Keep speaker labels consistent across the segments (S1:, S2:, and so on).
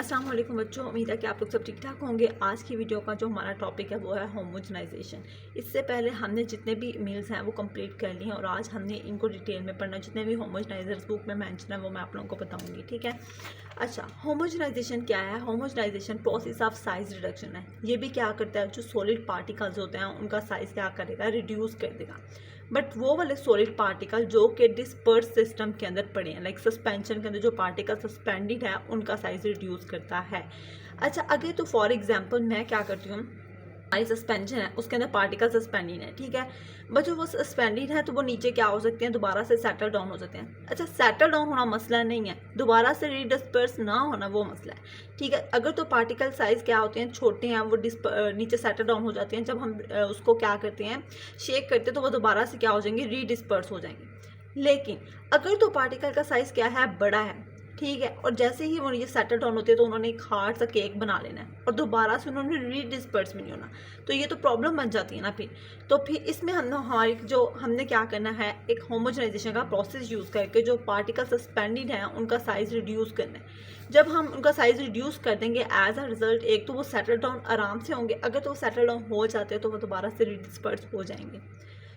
S1: अस्सलाम वालेकुम बच्चों, उम्मीद है कि आप लोग सब ठीक ठाक होंगे। आज की वीडियो का जो हमारा टॉपिक है वो है होमोजेनाइजेशन। इससे पहले हमने जितने भी मील्स हैं वो कंप्लीट कर लिए हैं और आज हमने इनको डिटेल में पढ़ना। जितने भी होमोजेनाइजर्स बुक में मेंशन है वो मैं आप लोगों को बताऊंगी, ठीक है। अच्छा, होमोजेनाइजेशन क्या है? Homogenization process of size reduction है। ये भी क्या करता है, जो सॉलिड पार्टिकल्स होते हैं उनका साइज क्या करेगा, रिड्यूस कर देगा। बट वो वाले सॉलिड पार्टिकल जो कि डिस्पर्स सिस्टम के अंदर पड़े हैं, लाइक सस्पेंशन के अंदर जो पार्टिकल सस्पेंडेड है उनका साइज रिड्यूस करता है। अच्छा, अगर तो फॉर एग्जांपल मैं क्या करती हूँ, हमारी सस्पेंशन है उसके अंदर पार्टिकल सस्पेंडेड है, ठीक है। बट जो वो सस्पेंडेड है तो वो नीचे क्या हो सकते हैं, दोबारा से सेटल डाउन हो सकते हैं। अच्छा, सेटल डाउन होना मसला नहीं है, दोबारा से रीडिस्पर्स ना होना वो मसला है, ठीक है। अगर तो पार्टिकल साइज क्या होते हैं, छोटे हैं, वो नीचे सेटल डाउन हो जाते हैं। जब हम उसको क्या करते हैं, शेक करते हैं, तो वो दोबारा से क्या हो जाएंगे, रीडिस्पर्स हो जाएंगे। लेकिन अगर तो पार्टिकल का साइज क्या है, बड़ा है, ठीक है, और जैसे ही वो ये सेटल डाउन होते हैं तो उन्होंने एक हार्ड सा केक बना लेना है और दोबारा से उन्होंने रीडिस्पर्स भी नहीं होना, तो ये तो प्रॉब्लम बन जाती है ना। फिर इसमें हमने क्या करना है, एक होमोजेनाइजेशन का प्रोसेस यूज़ करके जो पार्टिकल सस्पेंडेड हैं उनका साइज़ रिड्यूस करना है। जब हम उनका साइज़ रिड्यूस कर देंगे एज अ रिजल्ट, एक तो वो सेटल डाउन आराम से होंगे। अगर तो वो सेटल डाउन हो जाते हैं तो वो दोबारा से रीडिस्पर्स हो जाएंगे।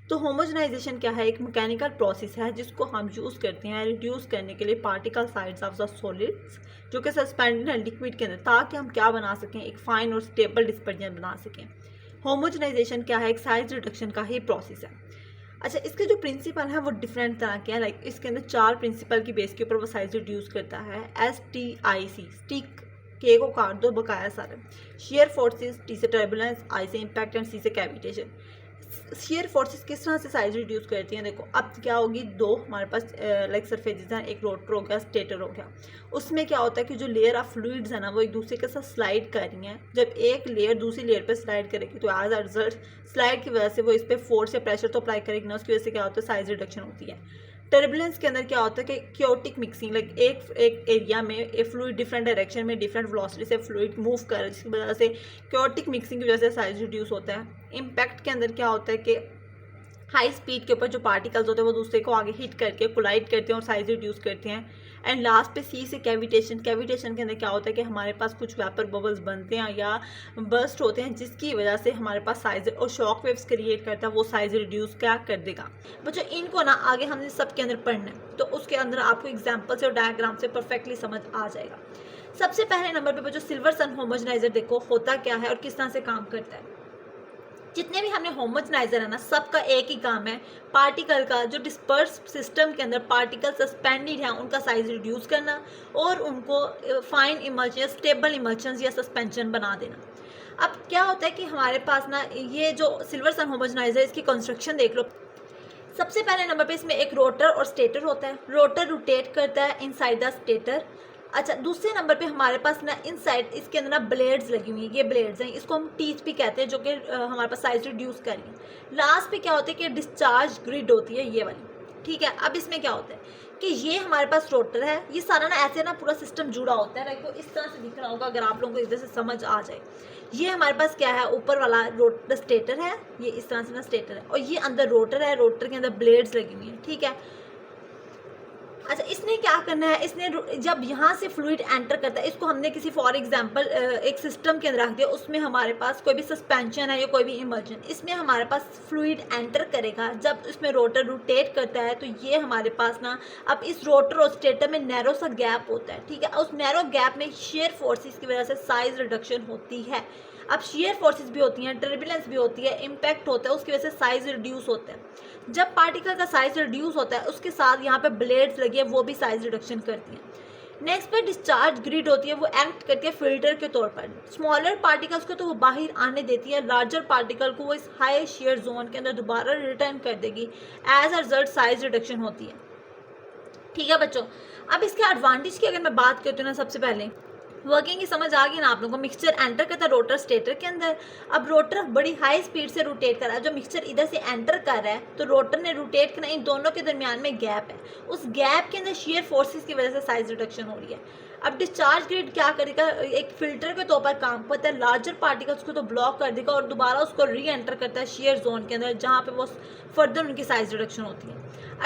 S1: तो होमोजेनाइजेशन क्या है, एक मैकेनिकल प्रोसेस है जिसको हम यूज़ करते हैं रिड्यूस करने के लिए particle size of the solids जो कि सस्पेंडेड है लिक्विड के अंदर, ताकि हम क्या बना सकें, एक फाइन और स्टेबल डिस्पर्जन बना सकें। होमोजेनाइजेशन क्या है, एक साइज रिडक्शन का ही प्रोसेस है। अच्छा, इसके जो प्रिंसिपल है वो डिफरेंट तरह के हैं, लाइक इसके अंदर 4 प्रिंसिपल की बेस के ऊपर वो साइज रिड्यूस करता है। STIC, स्टिक, के को काट दो बकाया सारे। शेयर फोर्सेस, टी से टर्बुलेंस, आई से इम्पैक्ट एंड सी से कैविटेशन। शेयर फोर्सेस किस तरह से साइज रिड्यूस करती हैं, देखो अब क्या होगी, दो हमारे पास लाइक सरफेसेस हैं, एक रोटर हो गया, स्टेटर हो गया। उसमें क्या होता है कि जो लेयर ऑफ फ्लूइड्स है ना वो एक दूसरे के साथ स्लाइड कर रही हैं। जब एक लेयर दूसरी लेयर पे स्लाइड करेगी तो एज अ रिजल्ट स्लाइड की वजह से वो इस पर फोर्स या प्रेशर तो अप्लाई करेगी ना, उसकी वजह से क्या होता है, साइज रिडक्शन होती है। टर्बुलेंस के अंदर क्या होता है कि क्योटिक मिक्सिंग, लाइक एक एरिया में एक फ्लूइड डिफरेंट डायरेक्शन में डिफरेंट वेलोसिटी से फ्लूइड मूव कर रहा है, जिसकी वजह से क्योटिक मिक्सिंग की वजह से साइज रिड्यूस होता है। इम्पैक्ट के अंदर क्या होता है कि हाई स्पीड के ऊपर जो पार्टिकल्स होते हैं वो दूसरे को आगे हिट करके कोलाइड करते हैं और साइज रिड्यूस करते हैं। एंड लास्ट पे सी से कैविटेशन। कैविटेशन के अंदर क्या होता है कि हमारे पास कुछ वेपर बबल्स बनते हैं या बर्स्ट होते हैं, जिसकी वजह से हमारे पास साइज और शॉक वेव्स क्रिएट करता है, वो साइज रिड्यूस क्या कर देगा। बच्चों इनको ना आगे हमने सबके अंदर पढ़ना है, तो उसके अंदर आपको एग्जाम्पल से और डायग्राम से परफेक्टली समझ आ जाएगा। सबसे पहले नंबर पर बच्चों सिल्वर सन होमोजेनाइजर देखो होता क्या है और किस तरह से काम करता है। जितने भी हमने होमोजेनाइजर है ना, सबका एक ही काम है, पार्टिकल का जो डिस्पर्स सिस्टम के अंदर पार्टिकल सस्पेंडेड है उनका साइज रिड्यूस करना और उनको फाइन इमल्शन, स्टेबल इमल्शन या सस्पेंशन बना देना। अब क्या होता है कि हमारे पास ना ये जो सिल्वर सन होमोजेनाइजर, इसकी कंस्ट्रक्शन देख लो। सबसे पहले नंबर पे इसमें एक रोटर और स्टेटर होता है। रोटर रोटेट करता है इनसाइड द स्टेटर। अच्छा, दूसरे नंबर पे हमारे पास ना इनसाइड इसके अंदर ना ब्लेड्स लगी हुई हैं, ये ब्लेड्स हैं, इसको हम टीथ भी कहते हैं, जो कि हमारे पास साइज रिड्यूस कर रही है। लास्ट पे क्या होता है कि डिस्चार्ज ग्रिड होती है ये वाली, ठीक है। अब इसमें क्या होता है कि ये हमारे पास रोटर है, ये सारा ना ऐसे ना पूरा सिस्टम जुड़ा होता है, राइट। तो इस तरह से दिख रहा होगा अगर आप लोगों को इधर से समझ आ जाए। ये हमारे पास क्या है, ऊपर वाला रोटर स्टेटर है, ये इस तरह से ना स्टेटर है, और ये अंदर रोटर है, रोटर के अंदर ब्लेड्स लगी हुई है, ठीक है। अच्छा, इसने क्या करना है, इसने जब यहाँ से फ्लूइड एंटर करता है, इसको हमने किसी फॉर एग्जांपल एक सिस्टम के अंदर रख दिया, उसमें हमारे पास कोई भी सस्पेंशन है या कोई भी इमल्शन, इसमें हमारे पास फ्लूइड एंटर करेगा। जब इसमें रोटर रोटेट करता है तो ये हमारे पास ना, अब इस रोटर और स्टेटर में नैरो सा गैप होता है, ठीक है। उस नैरो गैप में शेयर फोर्सेस की वजह से साइज रिडक्शन होती है। अब शेयर फोर्सेस भी होती हैं, टर्बुलेंस भी होती है, इम्पैक्ट होता है, उसकी वजह से साइज रिड्यूस होता है। जब पार्टिकल का साइज रिड्यूस होता है उसके साथ यहाँ पे ब्लेड्स लगी है, वो भी साइज रिडक्शन करती हैं। नेक्स्ट पे डिस्चार्ज ग्रिड होती है, वो एक्ट करती है फिल्टर के तौर पर। स्मॉलर पार्टिकल्स को तो वो बाहर आने देती है, लार्जर पार्टिकल को वो इस हाई शेयर जोन के अंदर दोबारा रिटर्न कर देगी। As a result size reduction होती है, ठीक है बच्चों। अब इसके एडवांटेज की अगर मैं बात करती हूँ ना, सबसे पहले वर्किंग की समझ आ गई ना आप लोगों को। मिक्सचर एंटर करता है रोटर स्टेटर के अंदर। अब रोटर बड़ी हाई स्पीड से रोटेट कर रहा है, जो मिक्सचर इधर से एंटर कर रहा है तो रोटर ने रोटेट करना, इन दोनों के दरमियान में गैप है, उस गैप के अंदर शेयर फोर्सेस की वजह से साइज रिडक्शन हो रही है। अब डिस्चार्ज ग्रिड क्या करेगा, एक फिल्टर के तौर पर काम करता है, लार्जर पार्टिकल्स को तो ब्लॉक कर देगा और दोबारा उसको री एंटर करता है शेयर जोन के अंदर, जहाँ पे वो फर्दर उनकी साइज रिडक्शन होती है।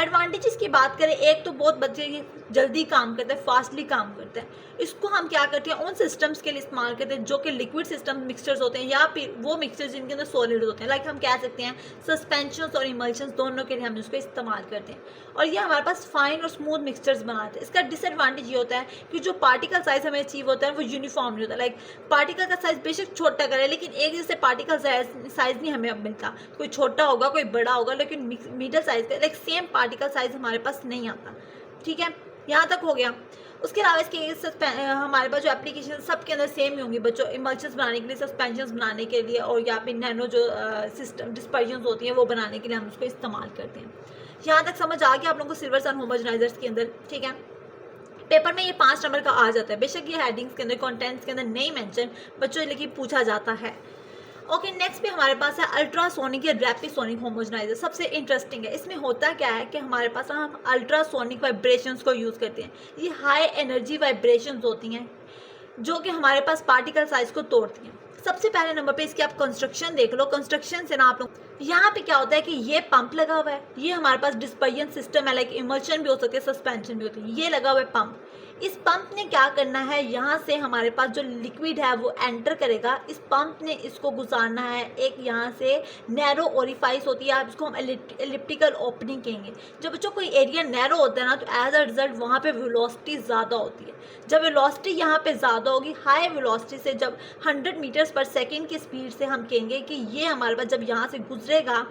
S1: एडवांटेजेस की बात करें, एक तो बहुत बच्चे ये जल्दी काम करते हैं, फास्टली काम करते हैं। इसको हम क्या करते हैं, उन सिस्टम्स के लिए इस्तेमाल करते हैं जो कि लिक्विड सिस्टम मिक्सचर्स होते हैं, या फिर वो मिक्सचर्स जिनके अंदर सॉलिड होते हैं, लाइक हम कह सकते हैं सस्पेंशन और इमल्शन, दोनों के लिए हम इसको इस्तेमाल करते हैं। और ये हमारे पास फाइन और स्मूथ मिक्सचर्स बनाते हैं। इसका डिसएडवांटेज ये होता है कि जो पार्टिकल साइज हमें अचीव होता है वो यूनिफॉर्म नहीं होता। लाइक पार्टिकल का साइज बेशक छोटा करे, लेकिन एक जैसे पार्टिकल साइज नहीं हमें अब मिलता, कोई छोटा होगा कोई बड़ा होगा, लेकिन मिडल साइज का लाइक सेम पार्टिकल साइज हमारे पास नहीं आता। ठीक है, यहाँ तक हो गया। उसके अलावा इसके हमारे पास जो एप्लीकेशन सबके अंदर सेम ही होंगी बच्चों, इमल्शंस बनाने के लिए, सस्पेंशंस बनाने के लिए, और या फिर नैनो जो सिस्टम डिस्पर्जन्स होती हैं वो बनाने के लिए हम उसको इस्तेमाल करते हैं। यहाँ तक समझ आ गया आप लोगों को सिल्वर सन होमोजेनाइजर्स के अंदर। ठीक है, पेपर में ये 5 नंबर का आ जाता है, बेशक ये हेडिंग्स के अंदर कंटेंट्स के अंदर नहीं मेंशन बच्चों, लेकिन पूछा जाता है। ओके, नेक्स्ट पे हमारे पास है अल्ट्रासोनिक या रैपिसोनिक होमोजेनाइजर। सबसे इंटरेस्टिंग है, इसमें होता क्या है कि हमारे पास हम अल्ट्रासोनिक वाइब्रेशंस को यूज़ करते हैं। ये हाई एनर्जी वाइब्रेशंस होती हैं जो कि हमारे पास पार्टिकल साइज को तोड़ती हैं। सबसे पहले नंबर पे इसकी आप कंस्ट्रक्शन देख लो। कंस्ट्रक्शन से ना आप लोग, यहाँ पे क्या होता है कि ये पंप लगा हुआ है, ये हमारे पास डिस्पर्जन सिस्टम है, लाइक इमल्शन भी हो सकती है, सस्पेंशन भी होती है। ये लगा हुआ है पंप। इस पंप ने क्या करना है, यहाँ से हमारे पास जो लिक्विड है वो एंटर करेगा। इस पंप ने इसको गुजारना है एक यहाँ से नैरो ओरिफाइस होती है, आप इसको हम एलिप्टिकल ओपनिंग कहेंगे। जब बच्चों कोई एरिया नैरो होता है ना, तो एज अ रिजल्ट वहाँ पे वेलोसिटी ज़्यादा होती है। जब वेलोसिटी यहाँ पे ज़्यादा होगी, हाई वेलोसिटी से, जब 100 मीटर्स पर सेकेंड की स्पीड से हम कहेंगे कि ये हमारे पास जब यहाँ से गुजरेगा,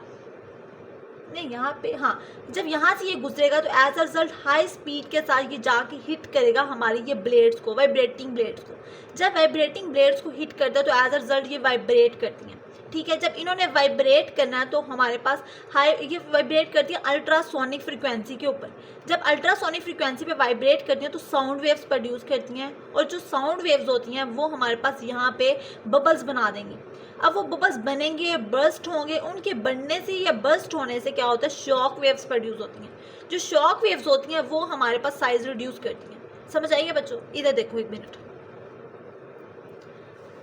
S1: नहीं यहाँ पे, हाँ, जब यहाँ से ये गुजरेगा तो as a result high speed के साथ ये जाके हिट करेगा हमारी ये ब्लेड्स को, वाइब्रेटिंग ब्लेड्स को। जब वाइब्रेटिंग ब्लेड्स को हिट करता है तो एज अ रिजल्ट ये वाइब्रेट करती हैं। ठीक है, जब इन्होंने वाइब्रेट करना है तो हमारे पास ये वाइब्रेट करती है अल्ट्रासोनिक फ्रिक्वेंसी के ऊपर। जब अल्ट्रासोनिक फ्रिक्वेंसी पे वाइब्रेट करती हैं तो साउंड वेव्स प्रोड्यूस करती हैं, और जो साउंड वेव्स होती हैं वो हमारे पास यहाँ पे बबल्स बना देंगी। अब वो बबल्स बनेंगे, बर्स्ट होंगे, उनके बनने से या बर्स्ट होने से क्या होता है, शॉक वेव्स प्रोड्यूस होती हैं। जो शॉक वेव्स होती हैं वो हमारे पास साइज रिड्यूस करती हैं। समझ आइए बच्चों, इधर देखो एक मिनट।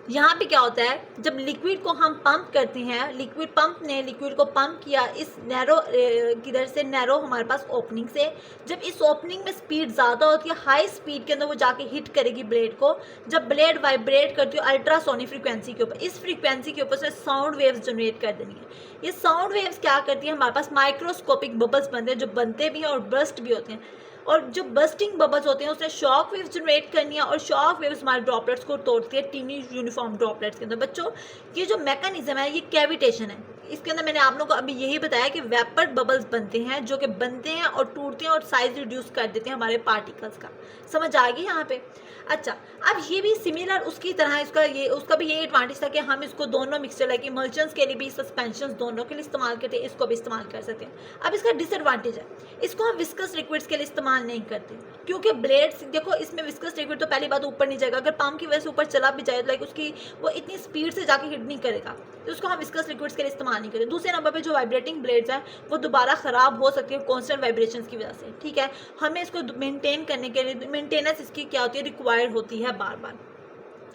S1: यहाँ पे क्या होता है, जब लिक्विड को हम पंप करते हैं, लिक्विड पंप ने लिक्विड को पंप किया इस नैरो किधर से, नैरो हमारे पास ओपनिंग से। जब इस ओपनिंग में स्पीड ज़्यादा होती है, हाई स्पीड के अंदर वो जाके हिट करेगी ब्लेड को। जब ब्लेड वाइब्रेट करती है अल्ट्रासोनिक फ्रीक्वेंसी के ऊपर, इस फ्रीक्वेंसी के ऊपर से साउंड वेव्स जनरेट कर देनी है। ये साउंड वेव्स क्या करती है, हमारे पास माइक्रोस्कोपिक बबल्स बनते हैं, जो बनते भी हैं और बर्स्ट भी होते हैं। और जो बस्टिंग बबल्स होते हैं उसने शॉक वेव्स जनरेट करनी है, और शॉक वेव्स हमारे ड्रॉपलेट्स को तोड़ती है टीनी यूनिफॉर्म ड्रॉपलेट्स के अंदर। बच्चों, ये जो मैकेनिज्म है ये कैविटेशन है। इसके अंदर मैंने आप लोगों को अभी यही बताया कि वेपर बबल्स बनते हैं, जो कि बनते हैं और टूटते हैं और साइज रिड्यूस कर देते हैं हमारे पार्टिकल्स का। समझ आ गई यहाँ पे? अच्छा, अब ये भी सिमिलर उसकी तरह उसका भी यही एडवांटेज था कि हम इसको दोनों मिक्सचर लाइक इमल्शंस के लिए भी, सस्पेंशंस दोनों के लिए इस्तेमाल करते हैं, इसको भी इस्तेमाल कर सकते हैं। अब इसका डिसएडवांटेज है, इसको हम विस्कस लिक्विड्स के लिए इस्तेमाल नहीं करते, क्योंकि ब्लेड्स, देखो इसमें विस्कस लिक्विड तो पहली बात ऊपर नहीं जाएगा, अगर पंप की वजह से ऊपर चला भी जाए लाइक उसकी वो इतनी स्पीड से जाके हिट नहीं करेगा, तो उसको हम विस्कस लिक्विड्स के लिए इस्तेमाल नहीं करते। दूसरे नंबर पे जो वाइब्रेटिंग ब्लेड्स हैं वो दोबारा ख़राब हो सकती है कॉन्स्टेंट वाइब्रेशंस की वजह से। ठीक है, हमें इसको मेंटेन करने के लिए मेंटेनेंस इसकी क्या होती है, रिक्वायर्ड होती है बार बार।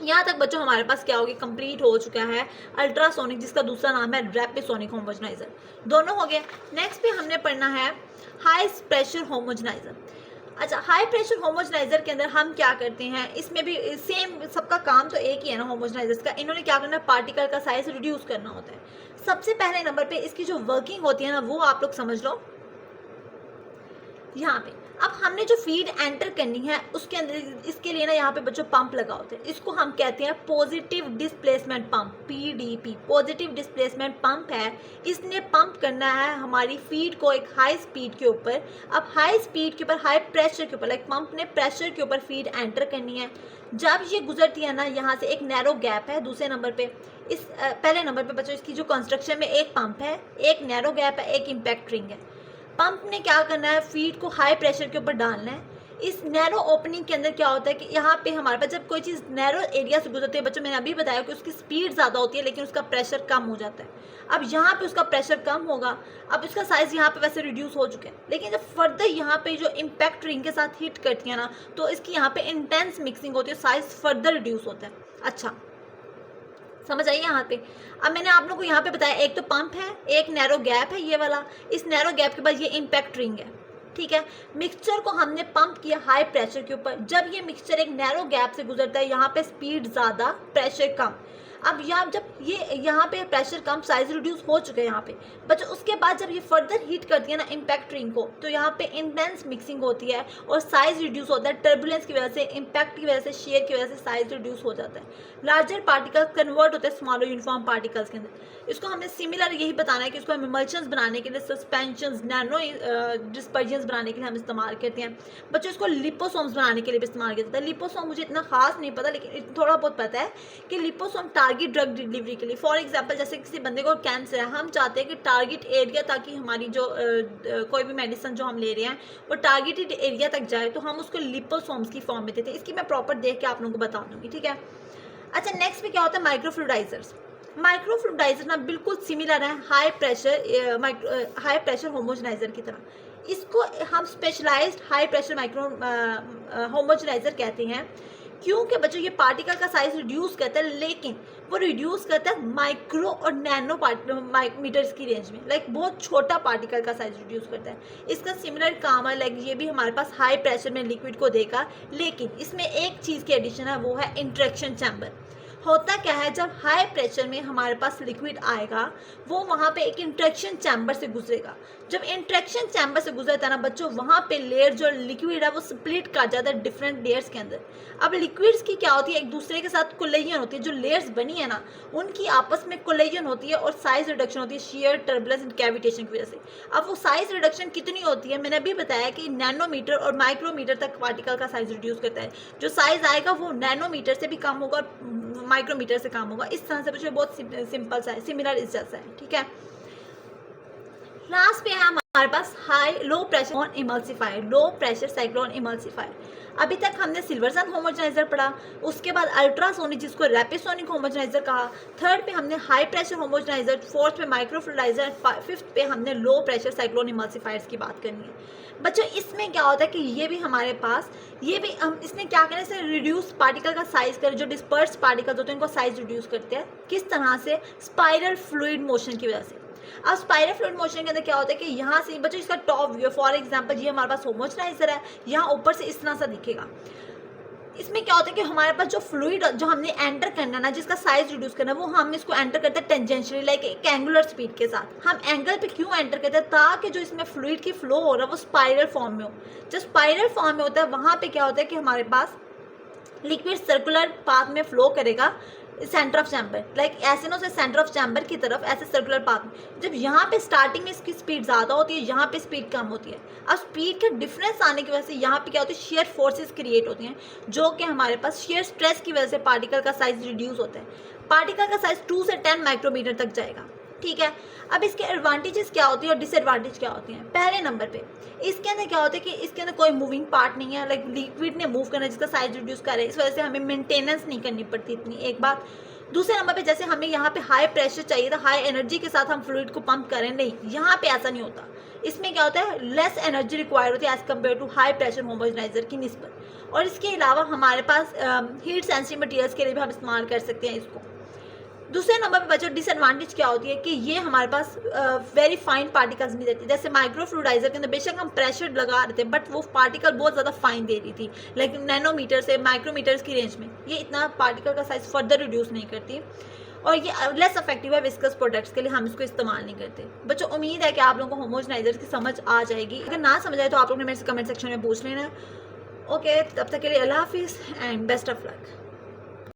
S1: यहाँ तक बच्चों हमारे पास क्या होगी, कंप्लीट हो चुका है अल्ट्रासोनिक, जिसका दूसरा नाम है रैपिसोनिक होमोजेनाइजर। दोनों हो गए। नेक्स्ट पे हमने पढ़ना है हाई प्रेशर होमोजेनाइजर। अच्छा, हाई प्रेशर होमोजेनाइजर के अंदर हम क्या करते हैं, इसमें भी सेम, सबका काम तो एक ही है ना होमोजेनाइजर्स का। इन्होंने क्या करना है, पार्टिकल का साइज रिड्यूस करना होता है। सबसे पहले नंबर पे इसकी जो वर्किंग होती है ना वो आप लोग समझ लो यहाँ पे। अब हमने जो फीड एंटर करनी है उसके अंदर, इसके लिए ना यहाँ पे बच्चों पंप लगा होता है, इसको हम कहते हैं positive displacement pump, PDP, positive displacement pump है। इसने पंप करना है हमारी फीड को एक हाई स्पीड के ऊपर। अब हाई स्पीड के ऊपर, हाई प्रेशर के ऊपर, लाइक पंप ने प्रेशर के ऊपर फीड एंटर करनी है। जब ये गुजरती है ना, यहाँ से एक नैरो गैप है दूसरे नंबर पे, इस पहले नंबर पे बच्चों इसकी जो कंस्ट्रक्शन में एक पंप है, एक नैरो गैप है, एक इम्पैक्ट रिंग है। पंप ने क्या करना है, फीड को हाई प्रेशर के ऊपर डालना है। इस नैरो ओपनिंग के अंदर क्या होता है कि यहाँ पे हमारे पास जब कोई चीज़ नैरो एरिया से गुजरती है, बच्चों मैंने अभी बताया कि उसकी स्पीड ज़्यादा होती है लेकिन उसका प्रेशर कम हो जाता है। अब यहाँ पे उसका प्रेशर कम होगा, अब इसका साइज़ यहाँ पे वैसे रिड्यूस हो चुका है, लेकिन जब फर्दर यहाँ पे जो इम्पैक्ट रिंग के साथ हिट करती है ना, तो इसकी यहाँ पे इंटेंस मिक्सिंग होती है, साइज़ फर्दर रिड्यूस होता है। अच्छा, समझ आइए यहाँ पे। अब मैंने आप लोगों को यहाँ पे बताया, एक तो पंप है, एक नैरो गैप है ये वाला, इस नैरो गैप के बाद ये इम्पैक्ट रिंग है, ठीक है। मिक्सचर को हमने पंप किया हाई प्रेशर के ऊपर, जब ये मिक्सचर एक नैरो गैप से गुजरता है, यहाँ पे स्पीड ज़्यादा प्रेशर कम। अब यहाँ जब ये यहाँ पे प्रेशर कम, साइज रिड्यूस हो चुका है यहाँ पे बच्चों, उसके बाद जब ये फर्दर हीट करती है ना इम्पैक्ट रिंग को, तो यहाँ पे इंटेंस मिक्सिंग होती है और साइज रिड्यूस होता है। टर्बुलेंस की वजह से, इम्पैक्ट की वजह से, शेयर की वजह से साइज रिड्यूस हो जाता है। लार्जर पार्टिकल्स कन्वर्ट होते हैं स्मॉलर यूनिफॉर्म पार्टिकल्स के अंदर। इसको हमें सिमिलर यही बताना है कि इसको हम इमल्शंस बनाने के लिए, सस्पेंशन, नैनो डिस्पर्जन्स बनाने के लिए हम इस्तेमाल करते हैं। बच्चों इसको लिपोसोम्स बनाने के लिए भी इस्तेमाल किया जाता है। लिपोसोम मुझे इतना खास नहीं पता, लेकिन थोड़ा बहुत पता है कि लिपोसोम टारगेट ड्रग डिलीवरी के लिए, फॉर एग्जांपल जैसे किसी बंदे को कैंसर है, हम चाहते हैं कि टारगेट एरिया, ताकि हमारी जो कोई भी मेडिसिन जो हम ले रहे हैं वो टारगेटेड एरिया तक जाए, तो हम उसको लिपोसोम्स की फॉर्म में देते हैं। इसकी मैं प्रॉपर देख के आप लोगों को बता दूंगी, ठीक है। अच्छा, नेक्स्ट पे क्या होता है, माइक्रोफ्लूइडाइजर्स। माइक्रोफ्लूइडाइजर ना बिल्कुल सिमिलर है हाई प्रेशर होमोजेनाइजर की तरह। इसको हम specialized high pressure micro homogenizer कहते हैं, क्योंकि बच्चों ये पार्टिकल का साइज रिड्यूस करता है, लेकिन वो रिड्यूस करता है माइक्रो और नैनो मीटर्स की रेंज में, लाइक बहुत छोटा पार्टिकल का साइज रिड्यूस करता है। इसका सिमिलर काम है, लाइक ये भी हमारे पास हाई प्रेशर में लिक्विड को देगा, लेकिन इसमें एक चीज़ की एडिशन है, वो है इंट्रैक्शन चैम्बर। होता क्या है, जब हाई प्रेशर में हमारे पास लिक्विड आएगा, वो वहाँ पे एक इंट्रैक्शन चैम्बर से गुजरेगा। जब इंट्रैक्शन चैम्बर से गुजरता है ना बच्चों, वहाँ पे लेयर जो लिक्विड है वो स्प्लिट कर जाता है डिफरेंट लेयर्स के अंदर। अब लिक्विड्स की क्या होती है, एक दूसरे के साथ कोलिजन होती है, जो लेयर्स बनी है ना उनकी आपस में कोलिजन होती है और साइज रिडक्शन होती है शेयर, टर्बुलेंस एंड कैविटेशन की वजह से। अब वो साइज रिडक्शन कितनी होती है, मैंने अभी बताया कि नैनोमीटर और माइक्रोमीटर तक पार्टिकल का साइज रिड्यूस करता है। जो साइज आएगा वो नैनोमीटर से भी कम होगा और माइक्रोमीटर से काम होगा। इस तरह से बच्चों बहुत सिंपल सा है, सिमिलर इस जैसा है, ठीक है। लास्ट पे है हमारे पास low pressure emulsifier, low pressure cyclone emulsifier. अभी तक हमने सिल्वरसन होमोजेनाइजर पढ़ा, उसके बाद अल्ट्रासोनिक जिसको रैपिसोनिक होमोजेनाइजर कहा, थर्ड पे हमने हाई प्रेशर होमोजेनाइजर, फोर्थ पे माइक्रोफ्लूइडाइजर, फिफ्थ पे हमने लो प्रेशर साइक्लोन इमल्सिफायर्स की बात करनी है। बच्चों इसमें क्या होता है कि ये भी हमारे पास, ये भी हम इसने क्या करने से रिड्यूस पार्टिकल का साइज कर, जो डिस्पर्स पार्टिकल्स होते हैं उनको साइज रिड्यूस करते हैं। किस तरह से, स्पाइरल फ्लूइड मोशन की वजह से। अब स्पाइरल फ्लूइड मोशन के अंदर क्या होता है कि यहाँ से बच्चों इसका टॉप व्यू है, फॉर एग्जांपल ये हमारे पास होमोजेनाइजर है, यहाँ ऊपर से इस तरह सा दिखेगा। इसमें क्या होता है कि हमारे पास जो फ्लूइड जो हमने एंटर करना ना, जिसका साइज रिड्यूस करना, वो हम इसको एंटर करते हैं टेंजेंशियली, लाइक एक एंगुलर स्पीड के साथ। हम एंगल पे क्यों एंटर करते हैं, ताकि जो इसमें फ्लूइड की फ्लो हो रहा है वो स्पाइरल फॉर्म में हो। जब स्पाइरल फॉर्म में होता है, वहाँ पे क्या होता है कि हमारे पास लिक्विड सर्कुलर पाथ में फ्लो करेगा सेंटर ऑफ चैम्बर, लाइक ऐसे ना, सेंटर ऑफ चैम्बर की तरफ ऐसे सर्कुलर पाथ में। जब यहाँ पे स्टार्टिंग में इसकी स्पीड ज़्यादा होती है, यहाँ पे स्पीड कम होती है। अब स्पीड के डिफरेंस आने की वजह से यहाँ पे क्या होती है, शेयर फोर्सेस क्रिएट होती हैं, जो कि हमारे पास शेयर स्ट्रेस की वजह से पार्टिकल का साइज रिड्यूस होता है। पार्टिकल का साइज 2 से 10 माइक्रोमीटर तक जाएगा, ठीक है। अब इसके एडवांटेजेस क्या होती है और डिसएडवांटेज क्या होती हैं। पहले नंबर पे इसके अंदर क्या होता है कि इसके अंदर कोई मूविंग पार्ट नहीं है, लाइक लिक्विड ने मूव करना है जिसका साइज रिड्यूस करे, इस वजह से हमें मेंटेनेंस नहीं करनी पड़ती इतनी, एक बात। दूसरे नंबर पे जैसे हमें यहाँ पे हाई प्रेशर चाहिए था, हाई एनर्जी के साथ हम फ्लूइड को पंप करें, नहीं, यहाँ पे ऐसा नहीं होता। इसमें क्या होता है, लेस एनर्जी रिक्वायर होती है as compare to high pressure homogenizer की निस्बत। और इसके अलावा हमारे पास हीट सेंसिटिव मटेरियल्स के लिए भी हम इस्तेमाल कर सकते हैं इसको। दूसरे नंबर पे बच्चों डिसएडवांटेज क्या होती है कि ये हमारे पास वेरी फाइन पार्टिकल्स नहीं देती है। जैसे माइक्रोफ्लूइडाइजर के अंदर बेशक हम प्रेशर लगा रहे थे, बट वो पार्टिकल बहुत ज़्यादा फाइन दे रही थी, लेकिन नैनोमीटर से माइक्रोमीटर्स की रेंज में ये इतना पार्टिकल का साइज फर्दर रिड्यूस नहीं करती, और ये लेस इफेक्टिव है विस्कस प्रोडक्ट्स के लिए, हम इसको इस्तेमाल नहीं करते। बच्चों उम्मीद है कि आप लोगों को होमोजेनाइजर की समझ आ जाएगी। अगर ना समझ आए तो आप लोग ने मेरे से कमेंट सेक्शन में पूछ लेना। ओके, तब तक के लिए अल्लाह हाफिज़ एंड बेस्ट ऑफ लक।